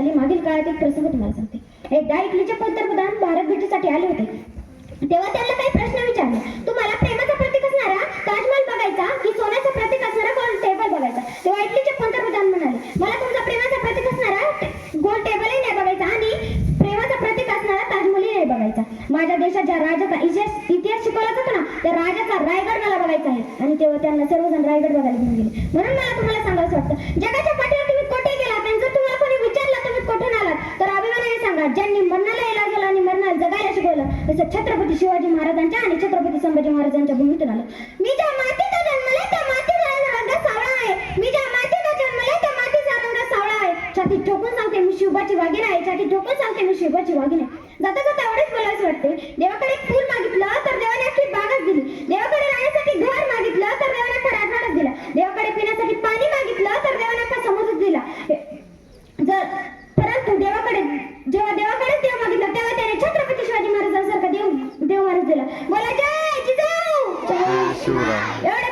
झाली. मागील काळात एक प्रसंग तुम्हाला सांगते. एकदा इटलीचे पंतप्रधान भारत भेटीसाठी आले होते. तेव्हा त्यांना काही प्रश्न विचारले. तुम्हाला प्रेमाचा प्रतीक असणारा ताजमहल बघायचा की सोन्याचा प्रतीक असणारा गोल्ड टेबल बघायचा? तेव्हा इटलीचे पंतप्रधान म्हणाले, मला तुमचा प्रेमाचा प्रतीक असणारा गोल्ड टेबलही नाही बघायचा आणि प्रेमाचा प्रतीक असणारा ताजमहलही नाही बघायचा. माझ्या देशात ज्या राजाचा इतिहास शिकवला जातो ना, त्या राजाचा रायगड मला बघायचा आहे. आणि तेव्हा त्यांना सर्वजण रायगड बघायला घेऊन गेले. म्हणून मला तुम्हाला सांगायचं वाटतं, जगाच्या पाठीवर तुम्ही कोठे गेलात आणि जर तुम्हाला कोणी विचारलं तुम्ही कुठून आलात, तर अभिमानाने सांगा, ज्यांनी मरणाला इलाज आणि मरणाला जगायला शिकवलं, तसं छत्रपती शिवाजी महाराजांच्या आणि छत्रपती संभाजी महाराजांच्या भूमीतून आलं. मी ज्या मातीचा जन्मला त्या मातीचा रंग सावळा आहे. मी ज्या मातीचा जन्मला त्या मातीचा रंग सावळा आहे. छाती ठोकून सांगते मी शिवबाची वाघीण आहे. छाती ठोकून सांगते मी शिवबाची वाघीण आहे. जाता जाता एवढेच बोलायचं वाटते. देवाकडे एक फूल मागितलं तर देवाने अख्खी बागच दिली. देवाकडे राहण्यासाठी घर मागितलं तर देवाने अख्खा राजवाडाच दिला. देवाकडे पिण्यासाठी पाणी मागितलं तर देवाने अख्खा समुद्रच दिला. परंतु जेव्हा देवाकडेच देव मागितलं तेव्हा त्याने छत्रपती शिवाजी महाराजांसारखा देव महाराज दिला. बोला जय जिजाऊ. जय शिवराय. एवढं